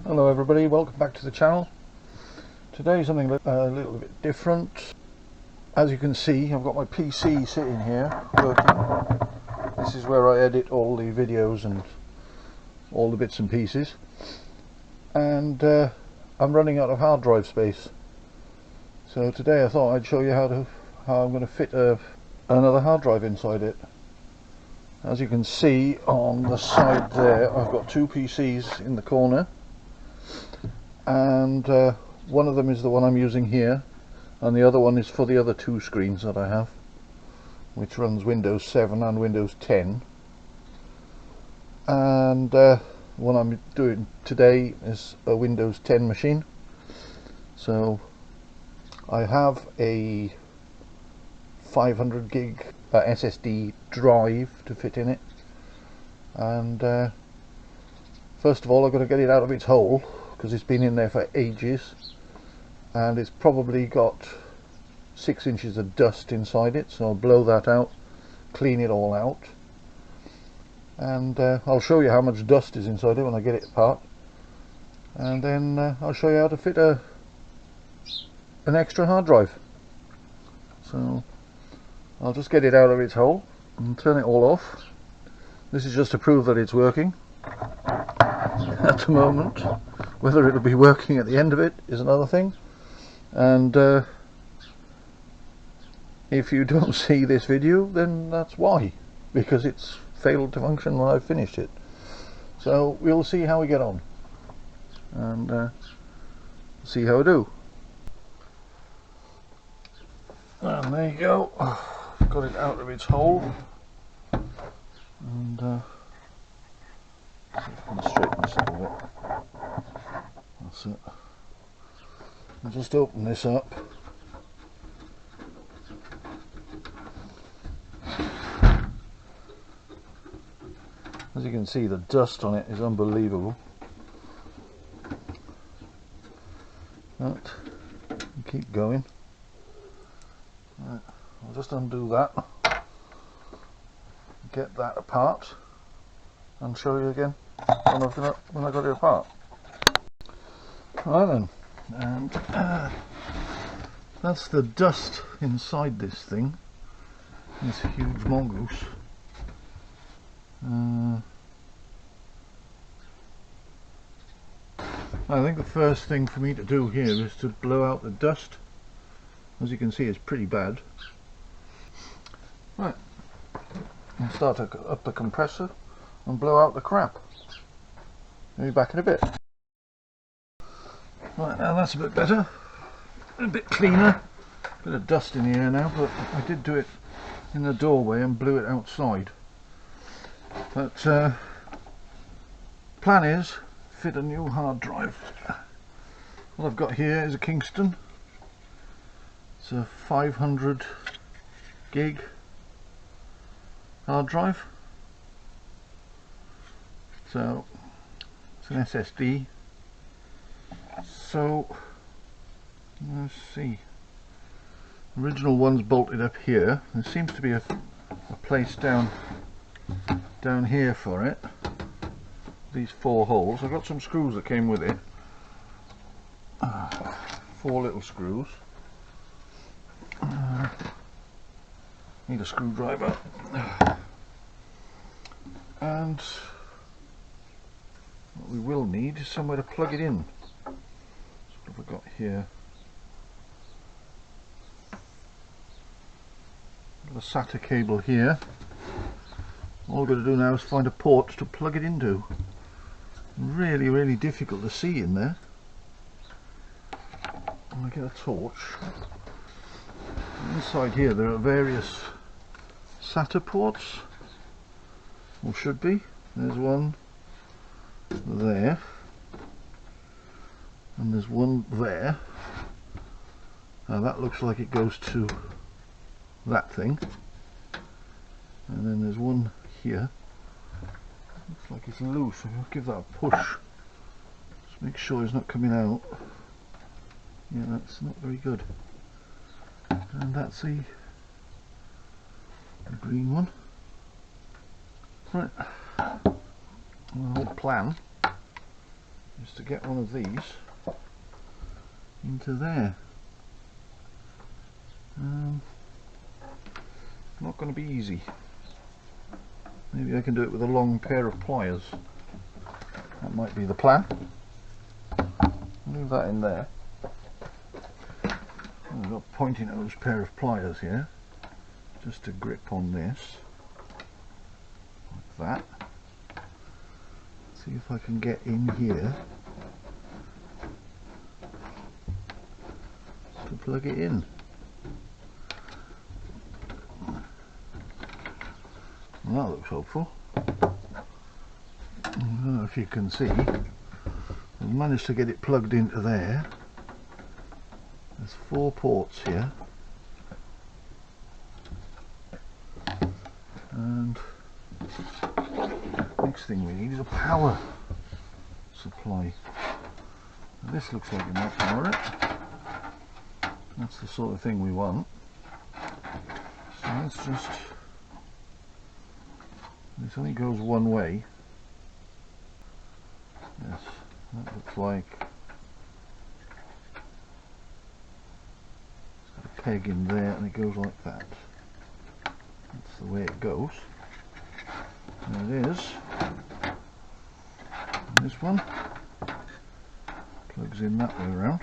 Hello everybody, welcome back to the channel. Today something a little bit different. As you can see, I've got my PC sitting here working. This is where I edit all the videos and all the bits and pieces, and I'm running out of hard drive space. So today I thought I'd show you how I'm going to fit another hard drive inside it. As you can see on the side there, I've got two PCs in the corner, and one of them is the one I'm using here, and the other one is for the other two screens that I have, which runs Windows 7 and Windows 10. And what I'm doing today is a Windows 10 machine. So I have a 500 gig SSD drive to fit in it, and first of all I've got to get it out of its hole, because it's been in there for ages and it's probably got 6 inches of dust inside it. So I'll blow that out, clean it all out, and I'll show you how much dust is inside it when I get it apart, and then I'll show you how to fit an extra hard drive. So I'll just get it out of its hole and turn it all off. This is just to prove that it's working at the moment. Whether it'll be working at the end of it is another thing, and if you don't see this video, then that's why, because it's failed to function when I've finished it. So we'll see how we get on, and see how I do. And there you go, got it out of its hole, and see if I can straighten this up a bit. That's it. I'll just open this up. As you can see, the dust on it is unbelievable. But keep going. Right, I'll just undo that, get that apart, and show you again when I got it apart. Right then, and that's the dust inside this thing, this huge mongoose. I think the first thing for me to do here is to blow out the dust. As you can see, it's pretty bad. Right, I'll start up the compressor and blow out the crap. I'll be back in a bit. Right, now that's a bit better, a bit cleaner. Bit of dust in the air now, but I did do it in the doorway and blew it outside. But plan is fit a new hard drive. What I've got here is a Kingston. It's a 500 gig hard drive. So it's an SSD. So let's see. Original one's bolted up here. There seems to be a place down here for it. These 4 holes. I've got some screws that came with it. 4 little screws. Need a screwdriver. And what we will need is somewhere to plug it in. So what have I got here? Got a SATA cable here. All we've got to do now is find a port to plug it into. Really difficult to see in there. I'm going to get a torch. Inside here there are various SATA ports, or should be. There's one there, and there's one there. Now that looks like it goes to that thing, and then there's one here. Looks like it's loose. I'll give that a push. Just make sure it's not coming out. Yeah, that's not very good. And that's the green one. Right. The whole plan is to get one of these into there. Not going to be easy. Maybe I can do it with a long pair of pliers. That might be the plan. Leave that in there. I've got a pointing nose pair of pliers here, just to grip on this, like that. See if I can get in here to plug it in. Well, that looks hopeful. I don't know if you can see, I've managed to get it plugged into there. There's 4 ports here, and next thing we need is a power supply. Now this looks like it might power it. That's the sort of thing we want. So let's just, this only goes one way. Yes, that looks like peg in there, and it goes like that. That's the way it goes. There it is. And this one plugs in that way around.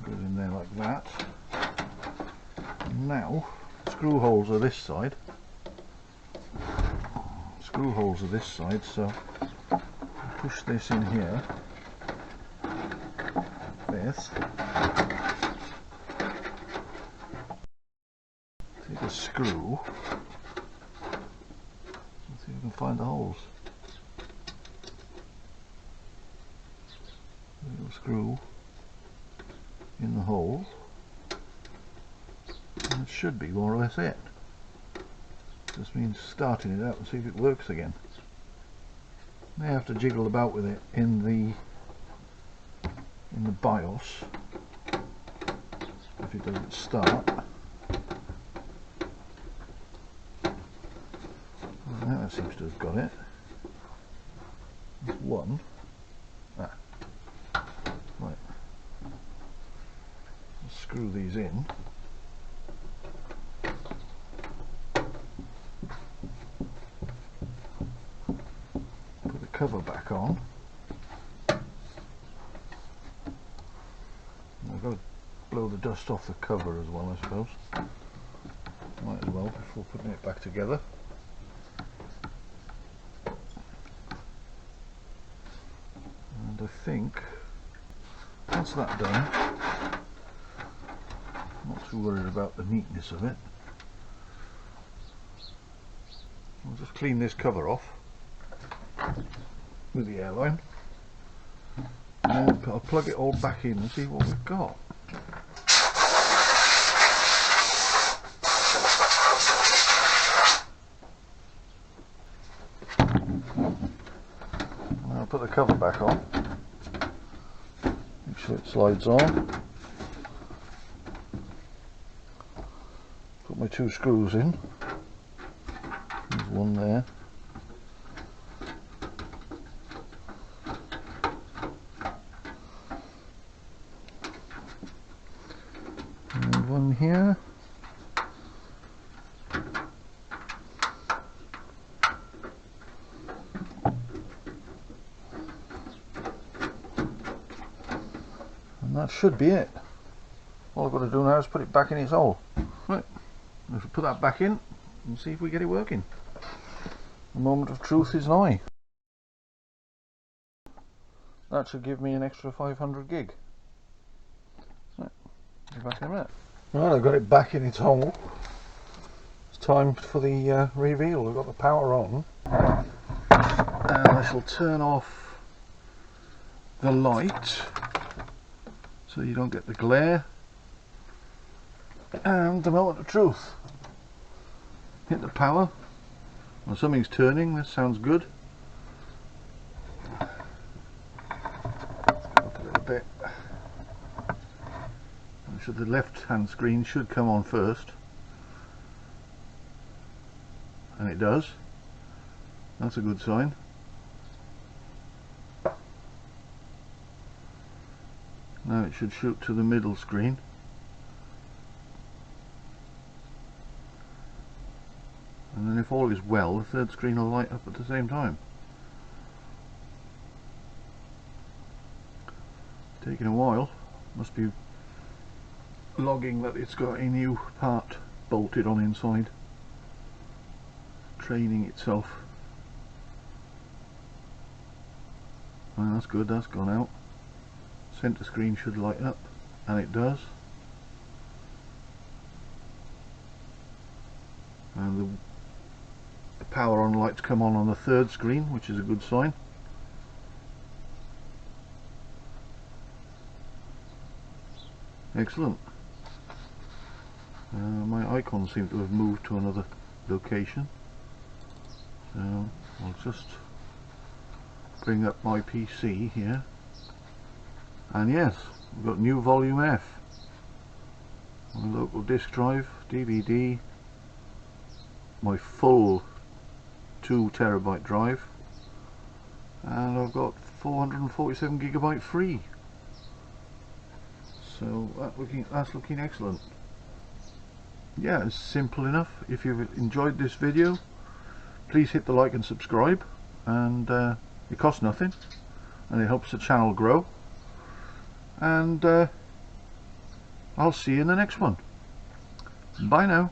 Goes in there like that. And now screw holes are this side. Screw holes are this side, so push this in here. This. Take a screw. Let's see if we can find the holes. A little screw in the hole. And it should be more or less it. Just means starting it up and see if it works again. May have to jiggle about with it in the BIOS if it doesn't start. Well, that seems to have got it. There's one. Ah. Right. Let's screw these in. Put the cover back on. I've got to blow the dust off the cover as well, I suppose. Might as well before putting it back together. And I think once that's done, I'm not too worried about the neatness of it. I'll just clean this cover off with the airline. And I'll plug it all back in and see what we've got. I'll put the cover back on. Make sure it slides on. Put my 2 screws in. There's one there. And one here. And that should be it. All I've got to do now is put it back in its hole. Right, let's put that back in and see if we get it working. The moment of truth is nigh. That should give me an extra 500 gig. Right, be back in a minute. Right, I've got it back in its hole. It's time for the reveal. We've got the power on. And I shall turn off the light so you don't get the glare. And the moment of truth. Hit the power. Well, something's turning. This sounds good. Let's go up a little bit. So the left hand screen should come on first. And it does. That's a good sign. Now it should shoot to the middle screen. And then if all is well, the third screen will light up at the same time. Taking a while. Must be logging that it's got a new part bolted on inside. Training itself. Well, that's good, that's gone out. Center screen should light up, and it does. And the power on lights come on the third screen, which is a good sign. Excellent. My icons seem to have moved to another location, so I'll just bring up my PC here, and yes, we've got new volume F, my local disk drive, DVD, my full 2 terabyte drive, and I've got 447 gigabyte free. So that's looking excellent. Yeah, it's simple enough. If you've enjoyed this video, please hit the like and subscribe, and it costs nothing and it helps the channel grow, and I'll see you in the next one. Bye now.